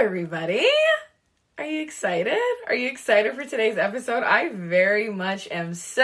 everybody. Are you excited? Are you excited for today's episode? I very much am. So,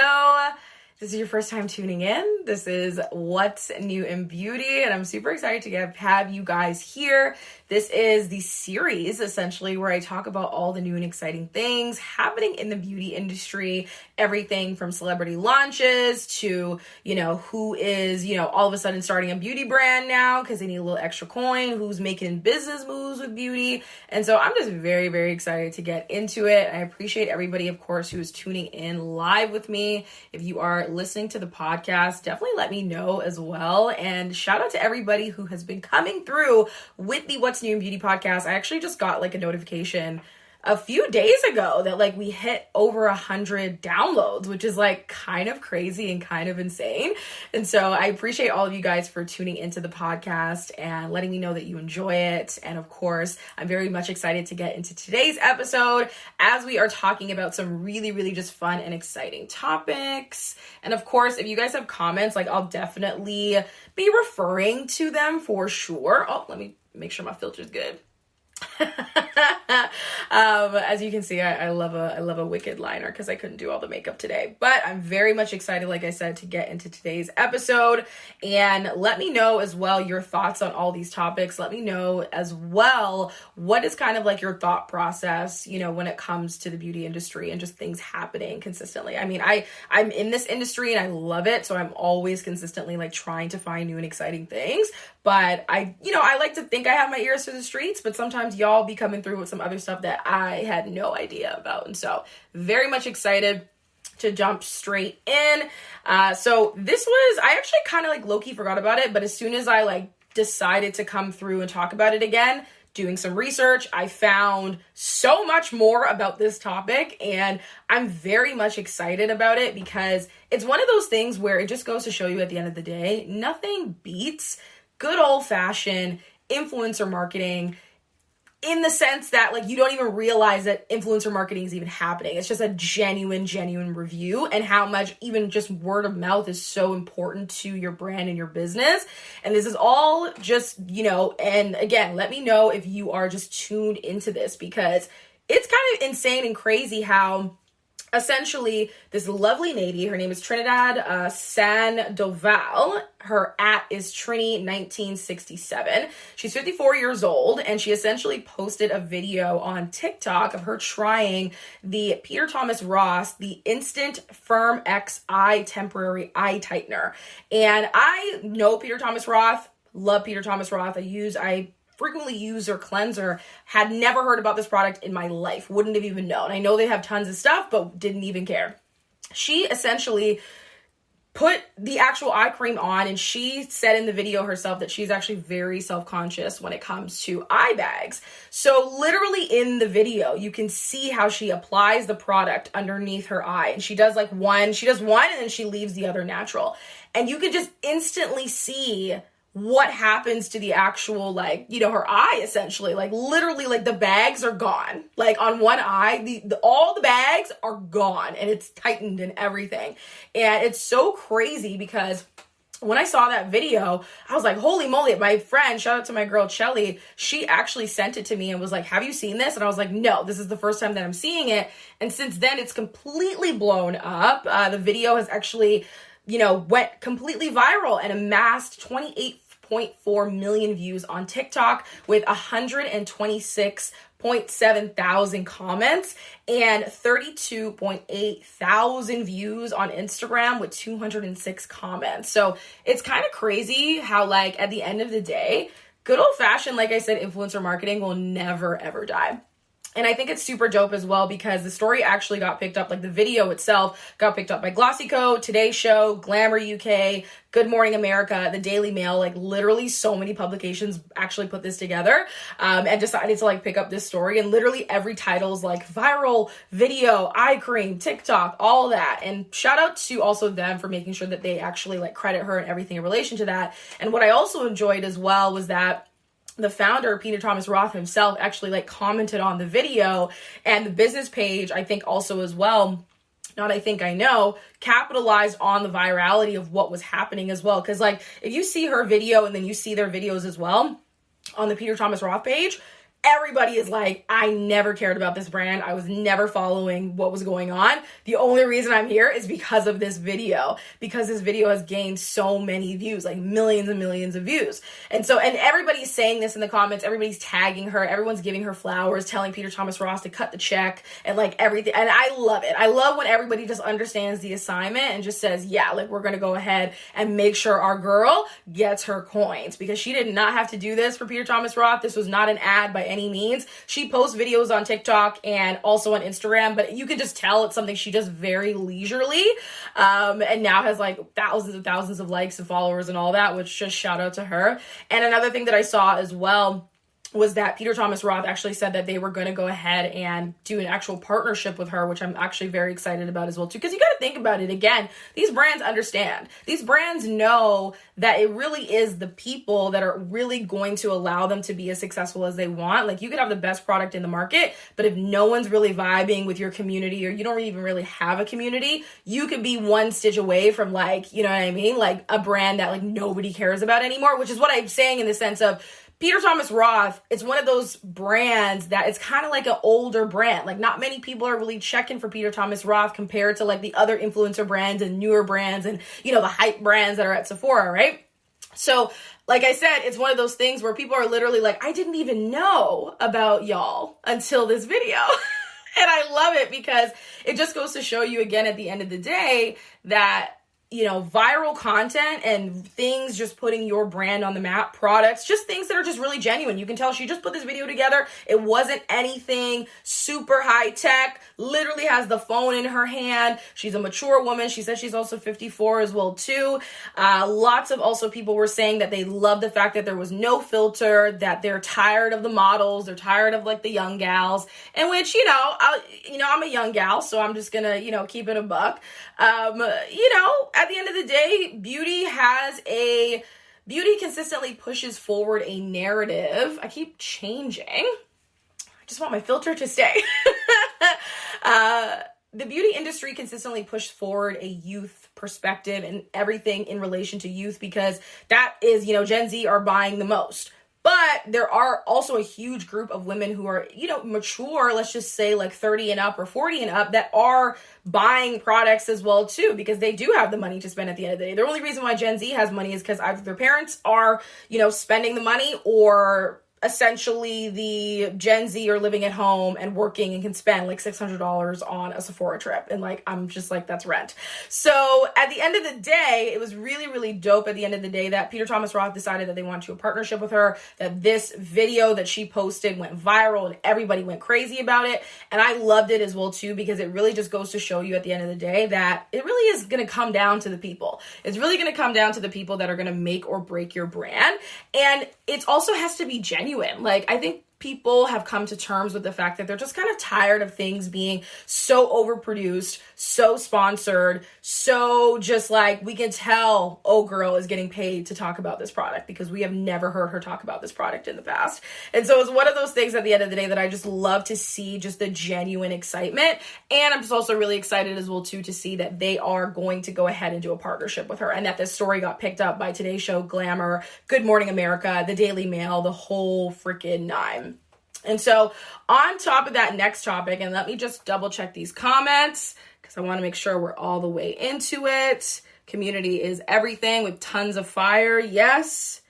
this is your first time tuning in. This is What's New in Beauty, and I'm super excited to have you guys here. This is the series, essentially, where I talk about all the new and exciting things happening in the beauty industry. Everything from celebrity launches to, who is, all of a sudden starting a beauty brand now because they need a little extra coin, who's making business moves with beauty. And so I'm just very, very excited to get into it. I appreciate everybody, of course, who is tuning in live with me. If you are listening to the podcast, definitely let me know as well. And shout out to everybody who has been coming through with the What's New in Beauty podcast. I actually just got a notification a few days ago that we hit over 100 downloads, which is kind of crazy and kind of insane. And so I appreciate all of you guys for tuning into the podcast and letting me know that you enjoy it. And of course, I'm very much excited to get into today's episode as we are talking about some really, really just fun and exciting topics. And of course, if you guys have comments, I'll definitely be referring to them for sure. Oh, let me make sure my filter's good. As you can see, I love a wicked liner because I couldn't do all the makeup today, but I'm very much excited, like I said, to get into today's episode. And let me know as well your thoughts on all these topics. Let me know as well what is kind of your thought process, when it comes to the beauty industry and just things happening consistently. I mean, I'm in this industry and I love it, so I'm always consistently trying to find new and exciting things. But I like to think I have my ears to the streets, but sometimes y'all be coming through with some other stuff that I had no idea about. And so very much excited to jump straight in. So this was, I actually kind of low-key forgot about it, but as soon as I decided to come through and talk about it again, doing some research, I found so much more about this topic, and I'm very much excited about it because it's one of those things where it just goes to show you at the end of the day, nothing beats good old-fashioned influencer marketing, in the sense that you don't even realize that influencer marketing is even happening. It's just a genuine review, and how much even just word of mouth is so important to your brand and your business. And this is all just, and again, let me know if you are just tuned into this, because it's kind of insane and crazy how essentially this lovely lady, her name is Trinidad Sandoval. Her @ is Trini1967. She's 54 years old, and she essentially posted a video on TikTok of her trying the Peter Thomas Roth, the Instant Firm X Eye Temporary Eye Tightener. And I know Peter Thomas Roth, love Peter Thomas Roth. I frequently use their cleanser, had never heard about this product in my life, wouldn't have even known. I know they have tons of stuff, but didn't even care. She essentially put the actual eye cream on, and she said in the video herself that she's actually very self-conscious when it comes to eye bags. So literally in the video, you can see how she applies the product underneath her eye, and she does one, and then she leaves the other natural. And you can just instantly see what happens to the actual, her eye, essentially. Literally, the bags are gone. On one eye, all the bags are gone, and it's tightened and everything. And it's so crazy because when I saw that video, I was like, holy moly. My friend, shout out to my girl, Shelly, she actually sent it to me and was like, have you seen this? And I was like, no, this is the first time that I'm seeing it. And since then, it's completely blown up. The video has actually went completely viral and amassed 28.4 million views on TikTok with 126.7 thousand comments and 32.8 thousand views on Instagram with 206 comments. So it's kind of crazy how at the end of the day, good old fashioned, like I said, influencer marketing will never ever die. And I think it's super dope as well because the story actually got picked up, the video itself got picked up by Glossico, Today Show, Glamour UK, Good Morning America, the Daily Mail, literally so many publications actually put this together and decided to pick up this story. And literally every title is viral video, eye cream, TikTok, all that. And shout out to also them for making sure that they actually credit her and everything in relation to that. And what I also enjoyed as well was that the founder, Peter Thomas Roth himself, actually commented on the video, and the business page, I think also as well, not I think I know, capitalized on the virality of what was happening as well. Because if you see her video and then you see their videos as well on the Peter Thomas Roth page, everybody is like, I never cared about this brand. I was never following what was going on. The only reason I'm here is because of this video, because this video has gained so many views, like millions and millions of views. And everybody's saying this in the comments, everybody's tagging her, everyone's giving her flowers, telling Peter Thomas Roth to cut the check and like everything. And I love it. I love when everybody just understands the assignment and just says, yeah, like we're going to go ahead and make sure our girl gets her coins, because she did not have to do this for Peter Thomas Roth. This was not an ad by any means. She posts videos on TikTok and also on Instagram, but you can just tell it's something she does very leisurely, and now has like thousands and thousands of likes and followers and all that, which just shout out to her. And another thing that I saw as well was that Peter Thomas Roth actually said that they were going to go ahead and do an actual partnership with her, which I'm actually very excited about as well too. Because you got to think about it again. These brands understand. These brands know that it really is the people that are really going to allow them to be as successful as they want. Like you could have the best product in the market, but if no one's really vibing with your community, or you don't even really have a community, you could be one stitch away from like, you know what I mean? Like a brand that like nobody cares about anymore, which is what I'm saying in the sense of Peter Thomas Roth. It's one of those brands that it's kind of like an older brand. Like not many people are really checking for Peter Thomas Roth compared to like the other influencer brands and newer brands and, you know, the hype brands that are at Sephora, right? So like I said, it's one of those things where people are literally like, I didn't even know about y'all until this video. And I love it because it just goes to show you again at the end of the day that, you know, viral content and things just putting your brand on the map, products, just things that are just really genuine. You can tell she just put this video together. It wasn't anything super high tech, literally has the phone in her hand. She's a mature woman. She says she's also 54 as well too. Lots of also people were saying that they love the fact that there was no filter, that they're tired of the models. They're tired of like the young gals, in which, I'm a young gal, so I'm just gonna, keep it a buck. At the end of the day, beauty consistently pushes forward a narrative. I keep changing. I just want my filter to stay. The beauty industry consistently pushed forward a youth perspective and everything in relation to youth, because that is, Gen Z are buying the most. But there are also a huge group of women who are, mature, let's just say like 30 and up or 40 and up, that are buying products as well too, because they do have the money to spend at the end of the day. The only reason why Gen Z has money is because either their parents are, spending the money, or essentially the Gen Z are living at home and working and can spend like $600 on a Sephora trip. And like, I'm just like, that's rent. So at the end of the day, it was really, really dope at the end of the day that Peter Thomas Roth decided that they wanted to do a partnership with her, that this video that she posted went viral and everybody went crazy about it. And I loved it as well too, because it really just goes to show you at the end of the day that it really is going to come down to the people. It's really going to come down to the people that are going to make or break your brand. And it also has to be genuine. Like, I think people have come to terms with the fact that they're just kind of tired of things being so overproduced, so sponsored, so just like we can tell, oh girl is getting paid to talk about this product, because we have never heard her talk about this product in the past. And so it's one of those things at the end of the day that I just love to see, just the genuine excitement. And I'm just also really excited as well too to see that they are going to go ahead and do a partnership with her, and that this story got picked up by Today Show, Glamour, Good Morning America, the Daily Mail, the whole freaking nine. And so on top of that next topic, and let me just double check these comments because I want to make sure we're all the way into it. Community is everything with tons of fire. Yes.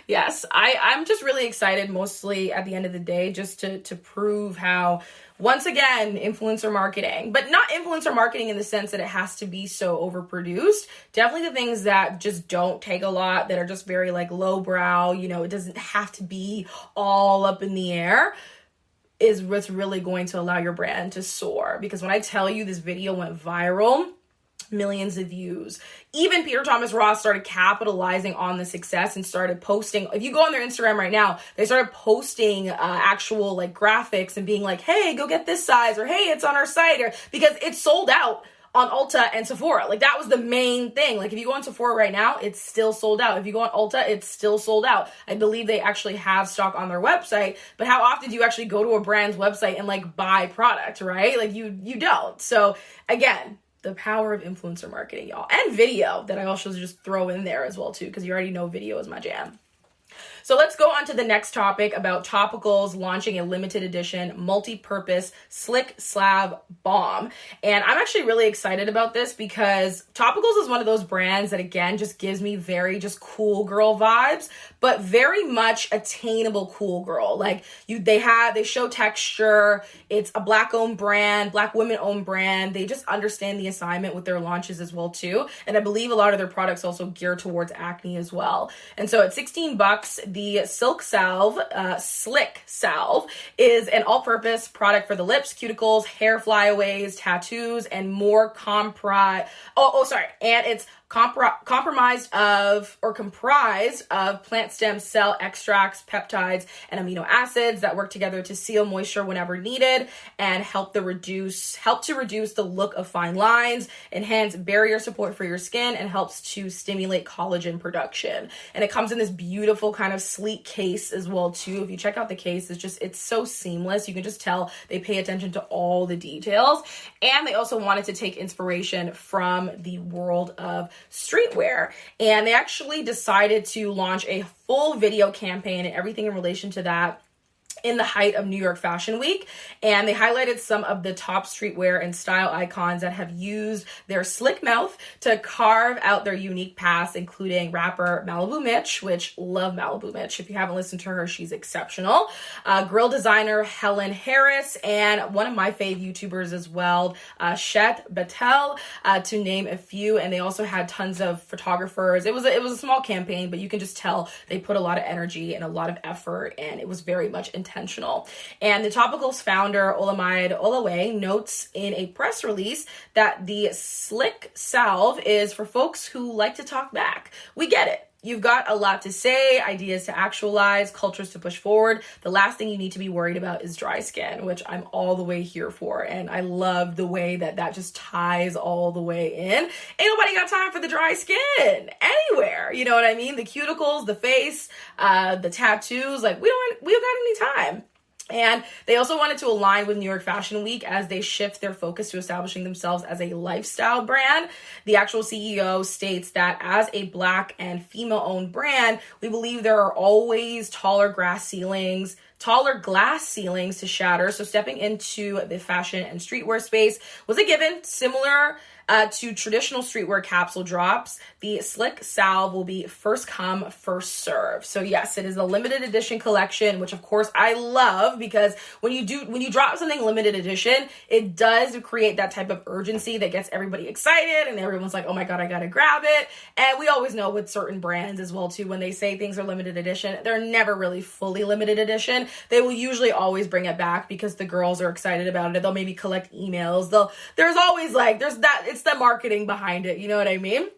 Yes. I'm just really excited, mostly at the end of the day, just to prove how, once again, influencer marketing, but not influencer marketing in the sense that it has to be so overproduced. Definitely the things that just don't take a lot, that are just very like lowbrow, it doesn't have to be all up in the air, is what's really going to allow your brand to soar. Because when I tell you this video went viral, millions of views. Even Peter Thomas Roth started capitalizing on the success and started posting. If you go on their Instagram right now, they started posting actual like graphics and being like, hey, go get this size, or hey, it's on our site, or because it's sold out on Ulta and Sephora. Like that was the main thing. Like if you go on Sephora right now, it's still sold out. If you go on Ulta, it's still sold out. I believe they actually have stock on their website, but how often do you actually go to a brand's website and like buy product, right? Like you don't. So again, the power of influencer marketing, y'all. And video, that I also just throw in there as well too, because you already know video is my jam. So let's go on to the next topic about Topicals launching a limited edition multi-purpose Slick Slave Balm. And I'm actually really excited about this because Topicals is one of those brands that, again, just gives me very just cool girl vibes, but very much attainable cool girl. Like they show texture. It's a Black women owned brand. They just understand the assignment with their launches as well too. And I believe a lot of their products also gear towards acne as well. And so at $16, the Slick Salve is an all-purpose product for the lips, cuticles, hair flyaways, tattoos, and more and it's comprised of plant stem cell extracts, peptides, and amino acids that work together to seal moisture whenever needed and help to reduce the look of fine lines, enhance barrier support for your skin, and helps to stimulate collagen production. And it comes in this beautiful kind of sleek case as well too. If you check out the case, it's so seamless. You can just tell they pay attention to all the details. And they also wanted to take inspiration from the world of streetwear, and they actually decided to launch a full video campaign and everything in relation to that in the height of New York Fashion Week. And they highlighted some of the top streetwear and style icons that have used their slick mouth to carve out their unique paths, including rapper Malibu Mitch, which love Malibu Mitch. If you haven't listened to her, she's exceptional. Grill designer Helen Harris, and one of my fave YouTubers as well, Shet Batel, to name a few. And they also had tons of photographers. It was a small campaign, but you can just tell they put a lot of energy and a lot of effort, and it was very much intentional. And the Topicals founder, Olamide Olawe, notes in a press release that the Slick Salve is for folks who like to talk back. We get it. You've got a lot to say, ideas to actualize, cultures to push forward. The last thing you need to be worried about is dry skin, which I'm all the way here for. And I love the way that just ties all the way in. Ain't nobody got time for the dry skin anywhere. You know what I mean? The cuticles, the face, the tattoos, like we don't got any time. And they also wanted to align with New York Fashion Week as they shift their focus to establishing themselves as a lifestyle brand. The actual CEO states that as a Black and female-owned brand, we believe there are always taller glass ceilings to shatter. So stepping into the fashion and streetwear space was a given. Similar to traditional streetwear capsule drops, the Slick Salve will be first come, first serve. So yes, it is a limited edition collection, which of course I love, because when you drop something limited edition, it does create that type of urgency that gets everybody excited, and everyone's like, oh my God, I gotta grab it. And we always know with certain brands as well too, when they say things are limited edition, they're never really fully limited edition. They will usually always bring it back because the girls are excited about it. They'll maybe collect emails. It's the marketing behind it. You know what I mean?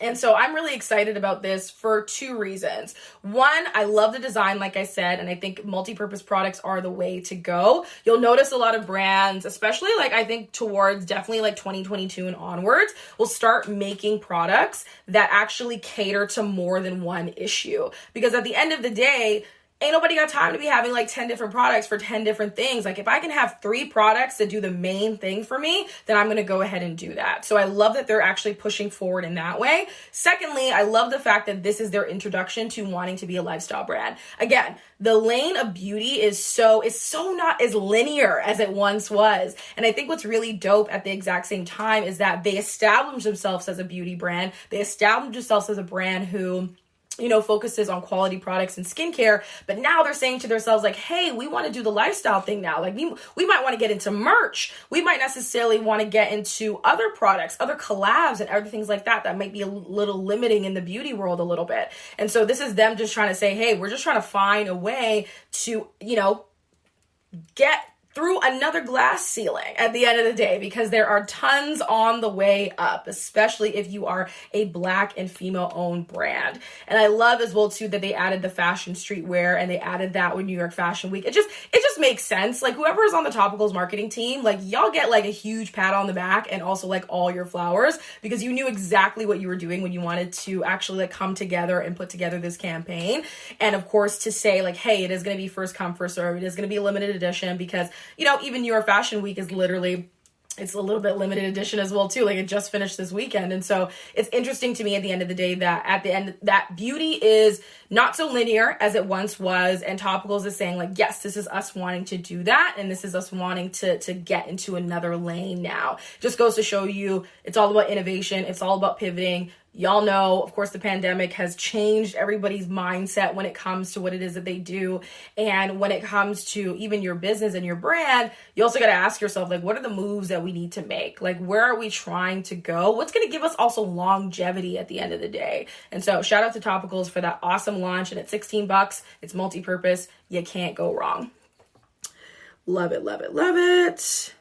And so I'm really excited about this for two reasons. One, I love the design, like I said, and I think multi-purpose products are the way to go. You'll notice a lot of brands, especially I think towards definitely 2022 and onwards, will start making products that actually cater to more than one issue. Because at the end of the day, ain't nobody got time to be having 10 different products for 10 different things. If I can have 3 products that do the main thing for me, then I'm going to go ahead and do that. So I love that they're actually pushing forward in that way. Secondly, I love the fact that this is their introduction to wanting to be a lifestyle brand. Again, the lane of beauty is so not as linear as it once was. And I think what's really dope at the exact same time is that they established themselves as a beauty brand. They established themselves as a brand who focuses on quality products and skincare, but now they're saying to themselves hey, we want to do the lifestyle thing now. We might want to get into merch. We might necessarily want to get into other products, other collabs and other things like that might be a little limiting in the beauty world a little bit. And so this is them just trying to say, hey, we're just trying to find a way to, get through another glass ceiling at the end of the day, because there are tons on the way up, especially if you are a Black and female owned brand. And I love as well too that they added the fashion streetwear, and they added that with New York Fashion Week. It just makes sense. Whoever is on the Topicals marketing team, y'all get a huge pat on the back, and also all your flowers, because you knew exactly what you were doing when you wanted to actually come together and put together this campaign. And of course to say hey, it is going to be first come, first serve. It is going to be a limited edition, because even New York Fashion Week is literally it's a little bit limited edition as well too. Like it just finished this weekend. And so it's interesting to me at the end of the day that at the end that beauty is not so linear as it once was. And Topicals is saying like, yes, this is us wanting to do that. And this is us wanting to get into another lane now. Just goes to show you it's all about innovation. It's all about pivoting. Y'all know, of course, the pandemic has changed everybody's mindset when it comes to what it is that they do. And when it comes to even your business and your brand, you also got to ask yourself, like, what are the moves that we need to make? Like, where are we trying to go? What's going to give us also longevity at the end of the day? And so shout out to Topicals for that awesome launch. And at $16, it's multi-purpose. You can't go wrong. Love it, love it, love it.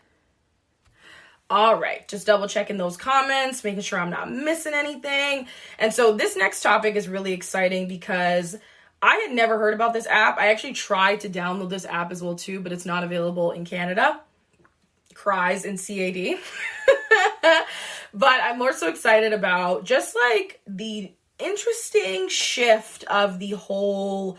All right, just double checking those comments, making sure I'm not missing anything. And so this next topic is really exciting because I had never heard about this app. I actually tried to download this app as well too, but it's not available in Canada. Cries in CAD. But I'm more so excited about just like the interesting shift of the whole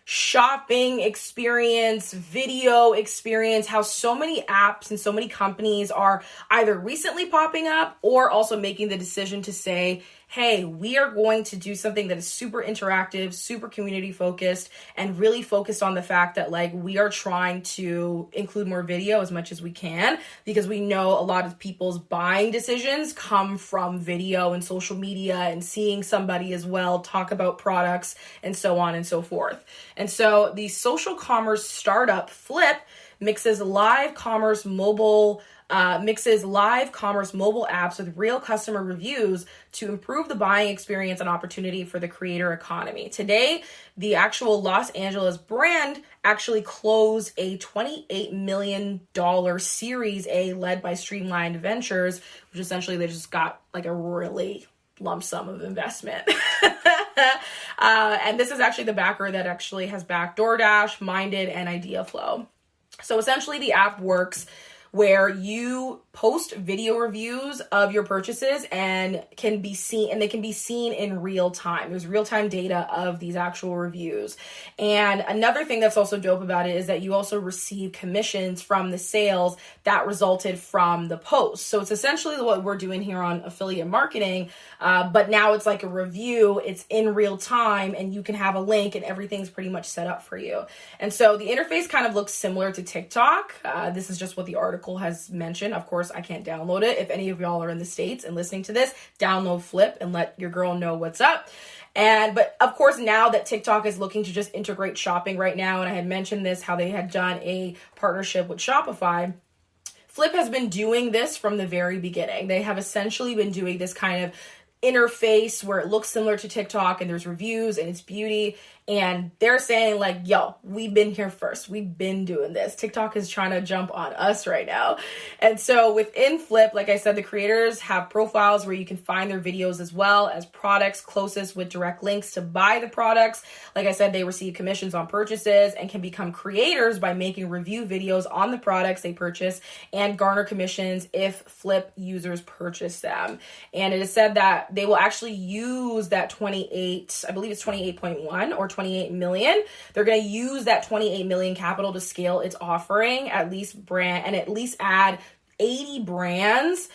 shopping experience, video experience, how so many apps and so many companies are either recently popping up or also making the decision to say, hey, we are going to do something that is super interactive, super community focused, and really focused on the fact that like we are trying to include more video as much as we can, because we know a lot of people's buying decisions come from video and social media and seeing somebody as well talk about products and so on and so forth. And so the social commerce startup Flip mixes live commerce mobile apps with real customer reviews to improve the buying experience and opportunity for the creator economy. Today, the actual Los Angeles brand actually closed a $28 million Series A led by Streamlined Ventures, which essentially they just got like a really lump sum of investment. And this is actually the backer that actually has backed DoorDash, Minded, and IdeaFlow. So essentially the app works where you post video reviews of your purchases and they can be seen in real time. There's real-time data of these actual reviews. And another thing that's also dope about it is that you also receive commissions from the sales that resulted from the post. So it's essentially what we're doing here on affiliate marketing, but now it's like a review, it's in real time, and you can have a link and everything's pretty much set up for you. And so the interface kind of looks similar to TikTok. This is just what the article has mentioned. Of course, I can't download it. If any of y'all are in the States and listening to this, download Flip and let your girl know what's up. But of course, now that TikTok is looking to just integrate shopping right now, and I had mentioned this, how they had done a partnership with Shopify, Flip has been doing this from the very beginning. They have essentially been doing this kind of interface where it looks similar to TikTok and there's reviews and it's beauty. And they're saying like, yo, we've been here first. We've been doing this. TikTok is trying to jump on us right now. And so within Flip, like I said, the creators have profiles where you can find their videos as well as products closest with direct links to buy the products. Like I said, they receive commissions on purchases and can become creators by making review videos on the products they purchase and garner commissions if Flip users purchase them. And it is said that they will actually use that 28.1 or 28 million. They're going to use that 28 million capital to scale its offering, at least add 80 brands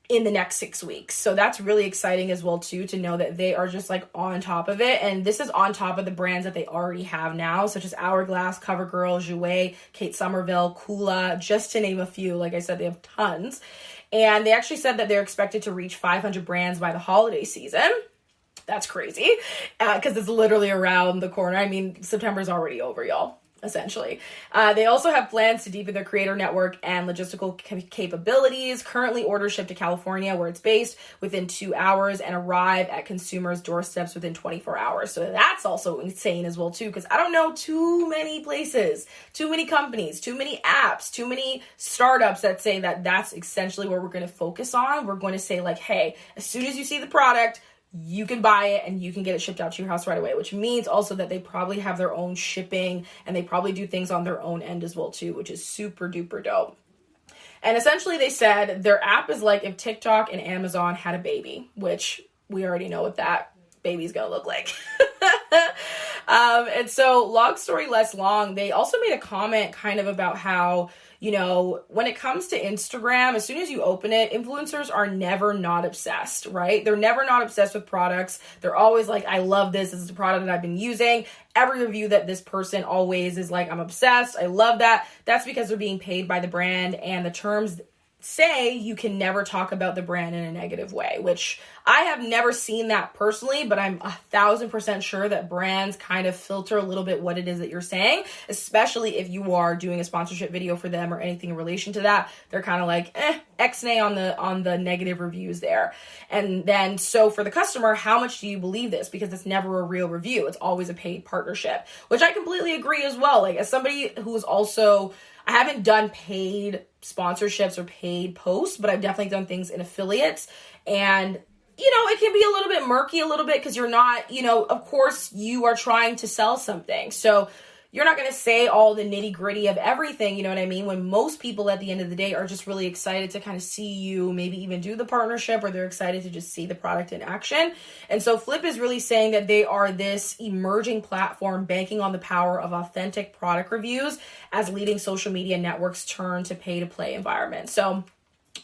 in the next 6 weeks. So that's really exciting as well too, to know that they are just like on top of it. And this is on top of the brands that they already have now, such as Hourglass, CoverGirl, Jouer, Kate Somerville, Kula, just to name a few. Like I said, they have tons. And they actually said that they're expected to reach 500 brands by the holiday season. That's crazy, because it's literally around the corner. I mean, September's already over, y'all, essentially. They also have plans to deepen their creator network and logistical capabilities. Currently, orders ship to California, where it's based, within 2 hours and arrive at consumers' doorsteps within 24 hours. So that's also insane as well, too, because I don't know too many places, too many companies, too many apps, too many startups that say that that's essentially what we're going to focus on. We're going to say like, hey, as soon as you see the product, you can buy it and you can get it shipped out to your house right away, which means also that they probably have their own shipping and they probably do things on their own end as well too, which is super duper dope. And essentially they said their app is like if TikTok and Amazon had a baby, which we already know what that baby's gonna look like. And so long story less long, they also made a comment kind of about how, you know, when it comes to Instagram, as soon as you open it, influencers are never not obsessed, right? They're never not obsessed with products. They're always like, I love this. This is a product that I've been using. Every review that this person always is like, I'm obsessed. I love that. That's because they're being paid by the brand, and the terms say you can never talk about the brand in a negative way, which I have never seen that personally, but I'm 1,000% sure that brands kind of filter a little bit what it is that you're saying, especially if you are doing a sponsorship video for them or anything in relation to that. They're kind of like, X-nay on the negative reviews there. And then, so for the customer, how much do you believe this? Because it's never a real review. It's always a paid partnership, which I completely agree as well. Like, as somebody who's also, I haven't done paid sponsorships or paid posts, but I've definitely done things in affiliates. And, you know, it can be a little bit murky a little bit because you're not, you know, of course you are trying to sell something. So you're not going to say all the nitty gritty of everything, you know what I mean? When most people at the end of the day are just really excited to kind of see you maybe even do the partnership, or they're excited to just see the product in action. And so Flip is really saying that they are this emerging platform banking on the power of authentic product reviews as leading social media networks turn to pay to play environments. So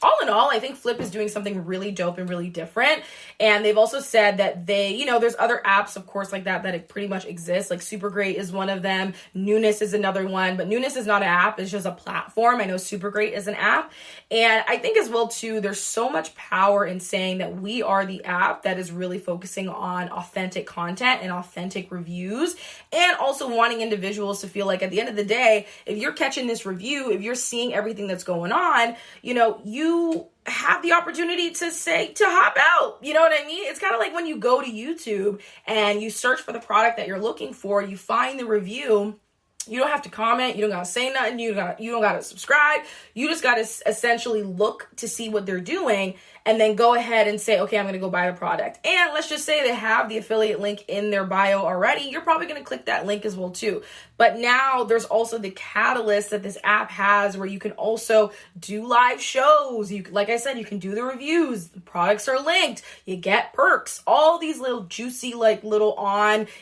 all in all, I think Flip is doing something really dope and really different. And they've also said that they, you know, there's other apps, of course, like that it pretty much exists. Like Super Great is one of them. Newness is another one, but Newness is not an app. It's just a platform. I know Super Great is an app. And I think as well, too, there's so much power in saying that we are the app that is really focusing on authentic content and authentic reviews, and also wanting individuals to feel like at the end of the day, if you're catching this review, if you're seeing everything that's going on, you know, you have the opportunity to hop out. You know what I mean? It's kind of like when you go to YouTube and you search for the product that you're looking for, you find the review. You don't have to comment. You don't got to say nothing. You don't got to subscribe. You just got to essentially look to see what they're doing and then go ahead and say, okay, I'm going to go buy the product. And let's just say they have the affiliate link in their bio already. You're probably going to click that link as well too. But now there's also the catalyst that this app has where you can also do live shows. You, like I said, you can do the reviews. The products are linked. You get perks. All these little juicy, like little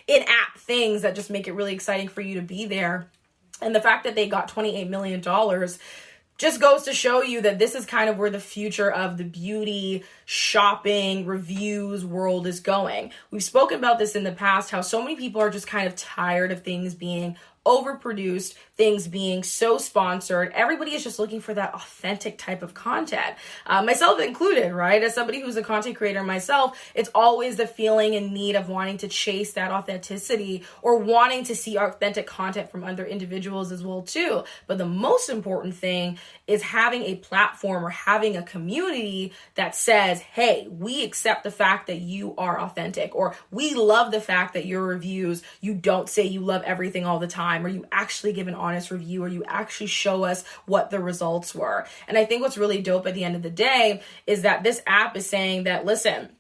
in-app things that just make it really exciting for you to be there. And the fact that they got $28 million just goes to show you that this is kind of where the future of the beauty, shopping, reviews world is going. We've spoken about this in the past, how so many people are just kind of tired of things being overproduced, things being so sponsored. Everybody is just looking for that authentic type of content, myself included, right? As somebody who's a content creator myself, it's always the feeling and need of wanting to chase that authenticity or wanting to see authentic content from other individuals as well too. But the most important thing is having a platform or having a community that says, hey, we accept the fact that you are authentic, or we love the fact that your reviews, you don't say you love everything all the time, or you actually give an honest review, or you actually show us what the results were. And I think what's really dope at the end of the day is that this app is saying that, listen,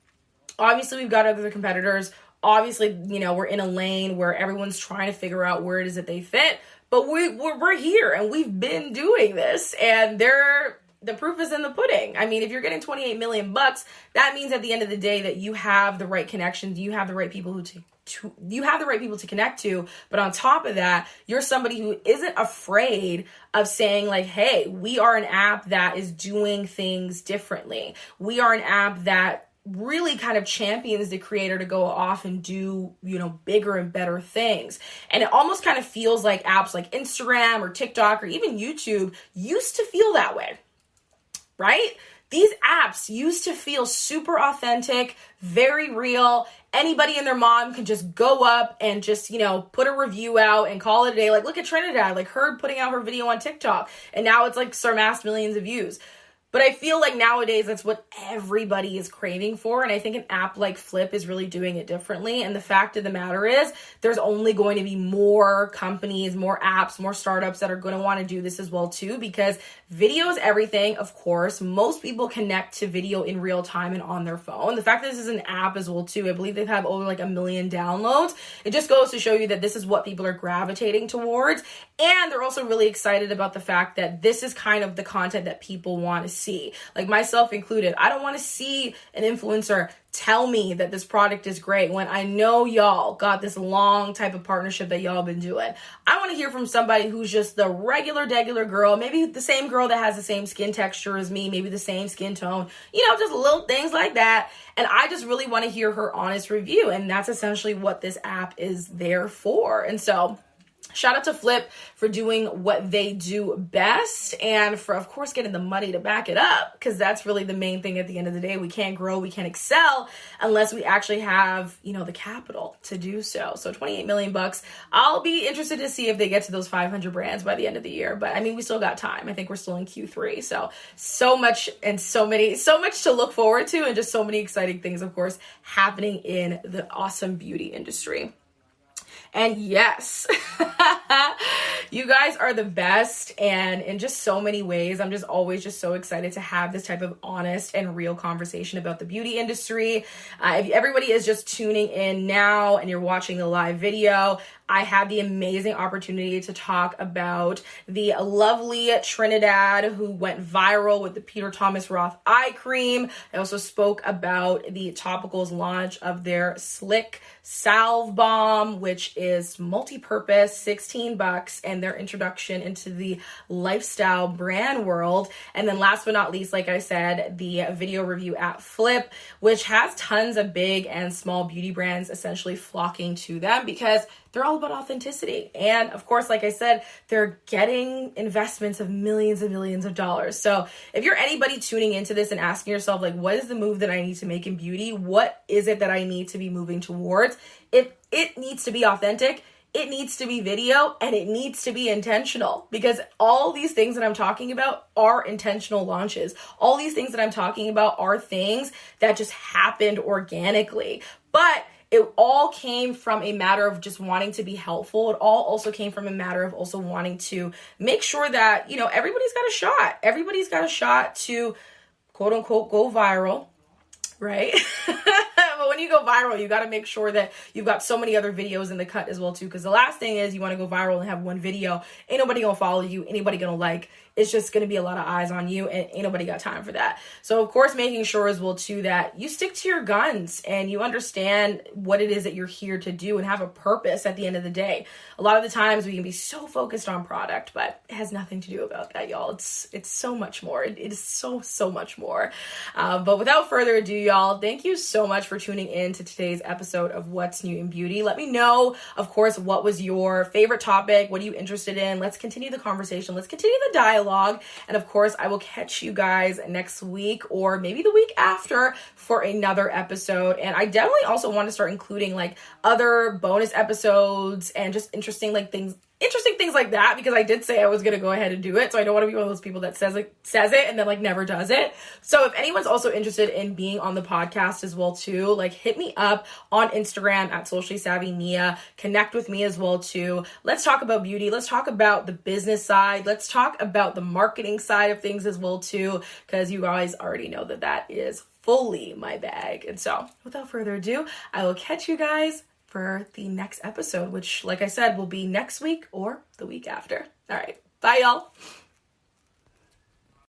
obviously we've got other competitors. Obviously, you know, we're in a lane where everyone's trying to figure out where it is that they fit, but we're here and we've been doing this, and the proof is in the pudding. I mean, if you're getting $28 million, that means at the end of the day that you have the right connections, you have the right people you have the right people to connect to. But on top of that, you're somebody who isn't afraid of saying like, hey, we are an app that is doing things differently. We are an app that really kind of champions the creator to go off and do, you know, bigger and better things. And it almost kind of feels like apps like Instagram or TikTok or even YouTube used to feel that way, right? These apps used to feel super authentic, very real. Anybody and their mom can just go up and just, you know, put a review out and call it a day. Like, look at Trinidad, like her putting out her video on TikTok, and now it's like surpassed millions of views. But I feel like nowadays that's what everybody is craving for. And I think an app like Flip is really doing it differently. And the fact of the matter is there's only going to be more companies, more apps, more startups that are going to want to do this as well too, because video is everything. Of course, most people connect to video in real time and on their phone. The fact that this is an app as well too, I believe they've had over like 1 million downloads. It just goes to show you that this is what people are gravitating towards. And they're also really excited about the fact that this is kind of the content that people want to see. Like myself included. I don't want to see an influencer tell me that this product is great when I know y'all got this long type of partnership that y'all been doing. I want to hear from somebody who's just the regular girl, maybe the same girl that has the same skin texture as me, maybe the same skin tone, just little things like that. And I just really want to hear her honest review. And that's essentially what this app is there for. And so shout out to Flip for doing what they do best and for, of course, getting the money to back it up, because that's really the main thing at the end of the day. We can't grow, we can't excel unless we actually have, the capital to do so. So 28 million bucks. I'll be interested to see if they get to those 500 brands by the end of the year. But I mean, we still got time. I think we're still in Q3. So much and so much to look forward to, and just so many exciting things, of course, happening in the awesome beauty industry. And yes, you guys are the best, and in just so many ways, I'm just always just so excited to have this type of honest and real conversation about the beauty industry. If everybody is just tuning in now and you're watching the live video, I had the amazing opportunity to talk about the lovely Trinidad who went viral with the Peter Thomas Roth eye cream. I also spoke about the Topicals launch of their Slick Slave Balm, which is multi-purpose, $16, and their introduction into the lifestyle brand world. And then last but not least, like I said, the video review at Flip, which has tons of big and small beauty brands essentially flocking to them because they're all about authenticity. And of course, like I said, they're getting investments of millions and millions of dollars. So if you're anybody tuning into this and asking yourself, like, what is the move that I need to make in beauty? What is it that I need to be moving towards? If it needs to be authentic, it needs to be video, and it needs to be intentional, because all these things that I'm talking about are intentional launches. All these things that I'm talking about are things that just happened organically. But it all came from a matter of just wanting to be helpful. It all also came from a matter of also wanting to make sure that, everybody's got a shot. Everybody's got a shot to, quote unquote, go viral, right? But when you go viral, you got to make sure that you've got so many other videos in the cut as well, too. Because the last thing is you want to go viral and have one video. Ain't nobody going to follow you. Ain't nobody going to like. It's just going to be a lot of eyes on you, and ain't nobody got time for that. So, of course, making sure as well, too, that you stick to your guns and you understand what it is that you're here to do and have a purpose at the end of the day. A lot of the times we can be so focused on product, but it has nothing to do about that, y'all. It's so much more. It is so much more. But without further ado, y'all, thank you so much for tuning in to today's episode of What's New in Beauty. Let me know, of course, what was your favorite topic? What are you interested in? Let's continue the conversation. Let's continue the dialogue. And of course, I will catch you guys next week or maybe the week after for another episode. And I definitely also want to start including like other bonus episodes and just interesting things like that, because I did say I was going to go ahead and do it. So I don't want to be one of those people that says it and then like never does it. So if anyone's also interested in being on the podcast as well too, like hit me up on Instagram at Socially Savvy Nia. Connect with me as well too. Let's talk about beauty. Let's talk about the business side. Let's talk about the marketing side of things as well too, because you guys already know that is fully my bag. And so without further ado, I will catch you guys for the next episode, which, like I said, will be next week or the week after. All right. Bye, y'all.